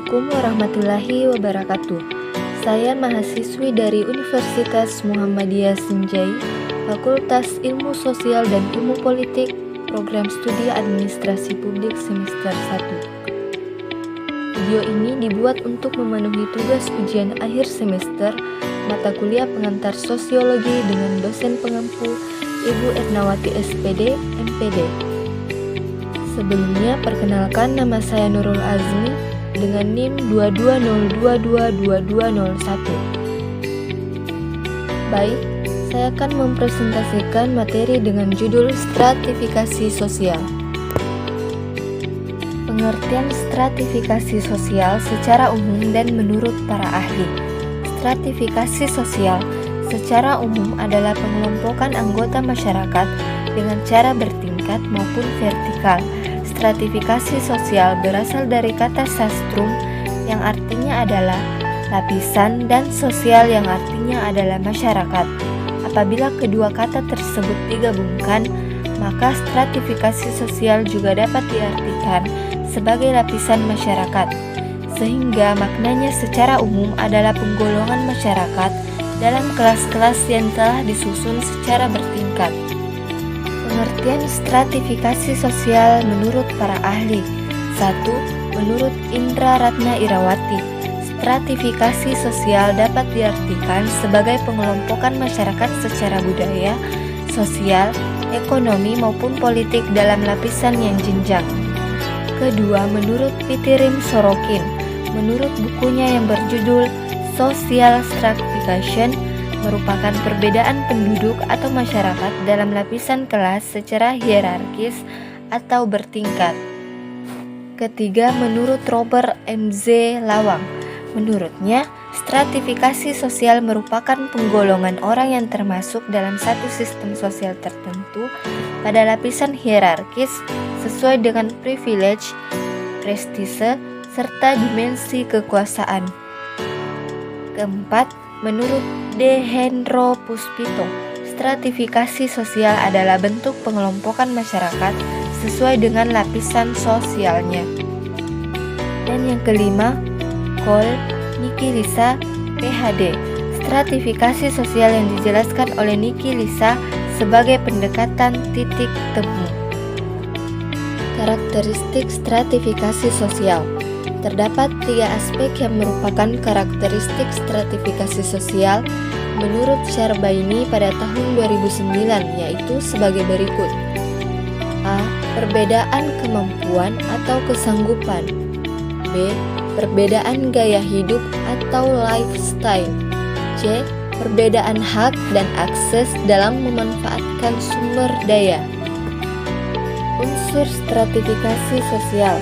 Assalamualaikum warahmatullahi wabarakatuh. Saya mahasiswi dari Universitas Muhammadiyah Senjai, Fakultas Ilmu Sosial dan Ilmu Politik, Program Studi Administrasi Publik semester 1. Video ini dibuat untuk memenuhi tugas ujian akhir semester mata kuliah pengantar sosiologi dengan dosen pengampu Ibu Ernawati SPD, MPD. Sebelumnya, perkenalkan nama saya Nurul Azmi dengan NIM 22022201. Baik, saya akan mempresentasikan materi dengan judul stratifikasi sosial. Pengertian stratifikasi sosial secara umum dan menurut para ahli. Stratifikasi sosial secara umum adalah pengelompokan anggota masyarakat dengan cara bertingkat maupun vertikal. Stratifikasi sosial berasal dari kata sastrum yang artinya adalah lapisan dan sosial yang artinya adalah masyarakat. Apabila kedua kata tersebut digabungkan, maka stratifikasi sosial juga dapat diartikan sebagai lapisan masyarakat, sehingga maknanya secara umum adalah penggolongan masyarakat dalam kelas-kelas yang telah disusun secara bertingkat. Pengertian stratifikasi sosial menurut para ahli. 1. Menurut Indra Ratna Irawati, stratifikasi sosial dapat diartikan sebagai pengelompokan masyarakat secara budaya, sosial, ekonomi maupun politik dalam lapisan yang jenjang. Kedua, menurut Pitirim Sorokin, menurut bukunya yang berjudul Social Stratification, merupakan perbedaan penduduk atau masyarakat dalam lapisan kelas secara hierarkis atau bertingkat. Ketiga, menurut Robert M.Z. Lawang, menurutnya stratifikasi sosial merupakan penggolongan orang yang termasuk dalam satu sistem sosial tertentu pada lapisan hierarkis sesuai dengan privilege, prestise, serta dimensi kekuasaan. Keempat, menurut De Hendro Puspito, stratifikasi sosial adalah bentuk pengelompokan masyarakat sesuai dengan lapisan sosialnya. Dan yang kelima, Cole, Niki Lisa, PhD, stratifikasi sosial yang dijelaskan oleh Niki Lisa sebagai pendekatan titik temu. Karakteristik stratifikasi sosial. Terdapat 3 aspek yang merupakan karakteristik stratifikasi sosial menurut Syarbaini pada tahun 2009, yaitu sebagai berikut. A. Perbedaan kemampuan atau kesanggupan. B. Perbedaan gaya hidup atau lifestyle. C. Perbedaan hak dan akses dalam memanfaatkan sumber daya. Unsur stratifikasi sosial.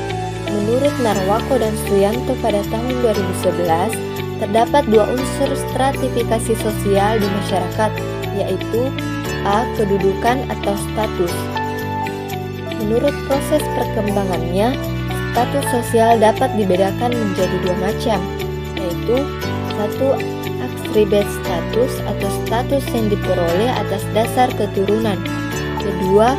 Menurut Narwako dan Suyanto pada tahun 2011, terdapat 2 unsur stratifikasi sosial di masyarakat, yaitu A. Kedudukan atau status. Menurut proses perkembangannya, status sosial dapat dibedakan menjadi 2 macam, yaitu 1. Atribut status atau status yang diperoleh atas dasar keturunan. Kedua,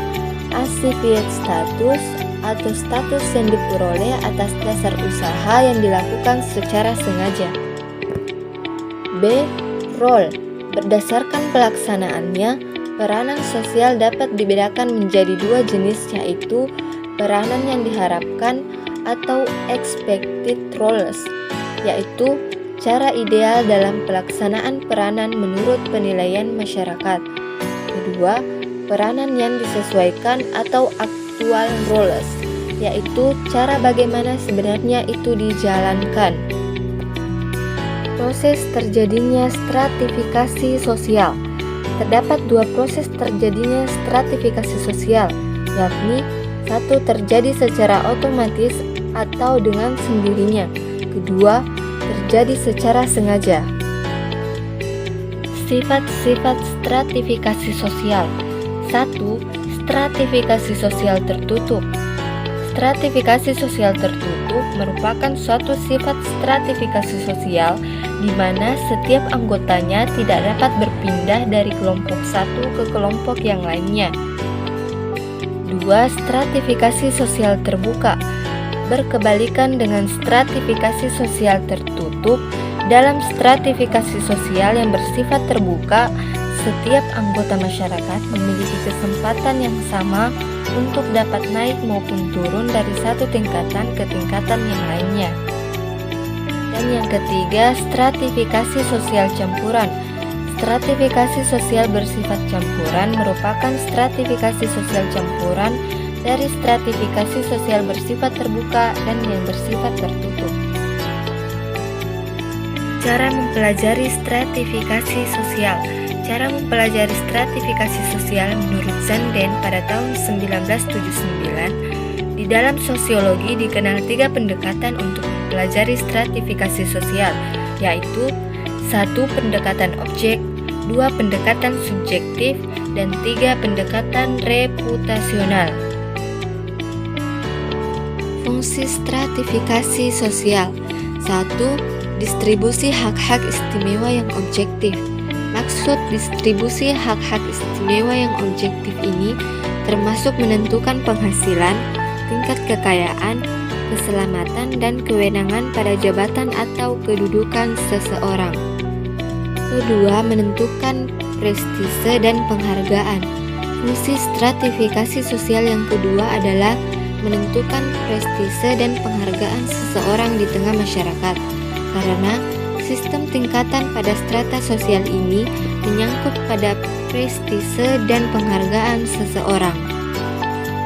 assified status atau status yang diperoleh atas dasar usaha yang dilakukan secara sengaja. B. Role. Berdasarkan pelaksanaannya, peranan sosial dapat dibedakan menjadi 2 jenis, yaitu peranan yang diharapkan atau expected roles, yaitu cara ideal dalam pelaksanaan peranan menurut penilaian masyarakat. Kedua, peranan yang disesuaikan atau actual roles, yaitu cara bagaimana sebenarnya itu dijalankan. Proses terjadinya stratifikasi sosial. Terdapat 2 proses terjadinya stratifikasi sosial, yakni 1. Terjadi secara otomatis atau dengan sendirinya. Kedua, terjadi secara sengaja. Sifat-sifat stratifikasi sosial. 1. Stratifikasi sosial tertutup. Stratifikasi sosial tertutup merupakan suatu sifat stratifikasi sosial di mana setiap anggotanya tidak dapat berpindah dari kelompok satu ke kelompok yang lainnya. 2. Stratifikasi sosial terbuka berkebalikan dengan stratifikasi sosial tertutup. Dalam stratifikasi sosial yang bersifat terbuka, setiap anggota masyarakat memiliki kesempatan yang sama untuk dapat naik maupun turun dari satu tingkatan ke tingkatan yang lainnya. Dan yang ketiga, stratifikasi sosial campuran. Stratifikasi sosial bersifat campuran merupakan stratifikasi sosial campuran dari stratifikasi sosial bersifat terbuka dan yang bersifat tertutup. Cara mempelajari stratifikasi sosial. Cara mempelajari stratifikasi sosial menurut Zanden pada tahun 1979, di dalam sosiologi dikenal 3 pendekatan untuk mempelajari stratifikasi sosial, yaitu 1. Pendekatan objek, 2. Pendekatan subjektif, dan 3. Pendekatan reputasional. Fungsi stratifikasi sosial. 1. Distribusi hak-hak istimewa yang objektif. Maksud distribusi hak-hak istimewa yang objektif ini termasuk menentukan penghasilan, tingkat kekayaan, keselamatan, dan kewenangan pada jabatan atau kedudukan seseorang. Kedua, menentukan prestise dan penghargaan. Fungsi stratifikasi sosial yang kedua adalah menentukan prestise dan penghargaan seseorang di tengah masyarakat. Karena sistem tingkatan pada strata sosial ini menyangkut pada prestise dan penghargaan seseorang.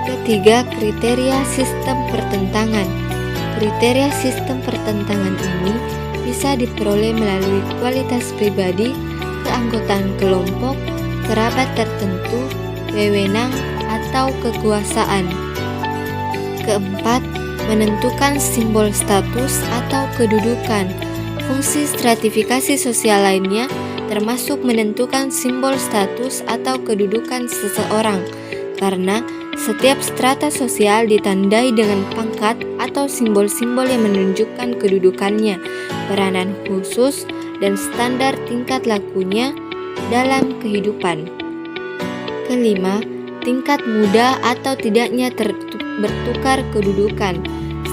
Ketiga, kriteria sistem pertentangan. Kriteria sistem pertentangan ini bisa diperoleh melalui kualitas pribadi, keanggotaan kelompok, kerabat tertentu, wewenang, atau kekuasaan. Keempat, menentukan simbol status atau kedudukan. Fungsi stratifikasi sosial lainnya termasuk menentukan simbol status atau kedudukan seseorang, karena setiap strata sosial ditandai dengan pangkat atau simbol-simbol yang menunjukkan kedudukannya, peranan khusus, dan standar tingkat lakunya dalam kehidupan. Kelima, tingkat mudah atau tidaknya bertukar kedudukan.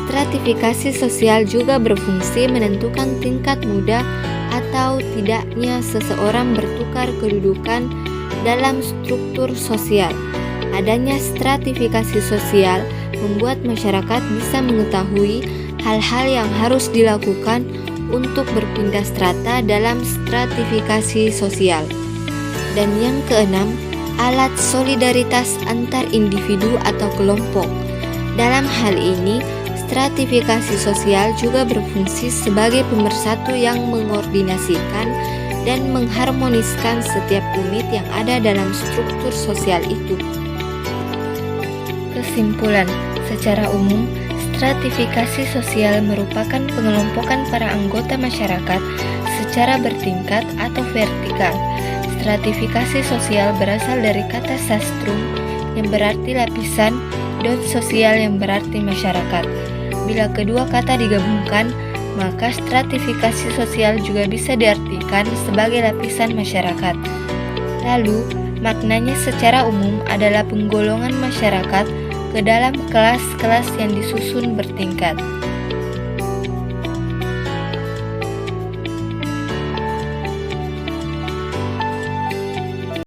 Stratifikasi sosial juga berfungsi menentukan tingkat mudah atau tidaknya seseorang bertukar kedudukan dalam struktur sosial. Adanya stratifikasi sosial membuat masyarakat bisa mengetahui hal-hal yang harus dilakukan untuk berpindah strata dalam stratifikasi sosial. Dan yang keenam, alat solidaritas antar individu atau kelompok. Dalam hal ini, stratifikasi sosial juga berfungsi sebagai pemersatu yang mengordinasikan dan mengharmoniskan setiap unit yang ada dalam struktur sosial itu. Kesimpulan, secara umum, stratifikasi sosial merupakan pengelompokan para anggota masyarakat secara bertingkat atau vertikal. Stratifikasi sosial berasal dari kata sastrum yang berarti lapisan, dot sosial yang berarti masyarakat. Bila kedua kata digabungkan, maka stratifikasi sosial juga bisa diartikan sebagai lapisan masyarakat. Lalu, maknanya secara umum adalah penggolongan masyarakat ke dalam kelas-kelas yang disusun bertingkat.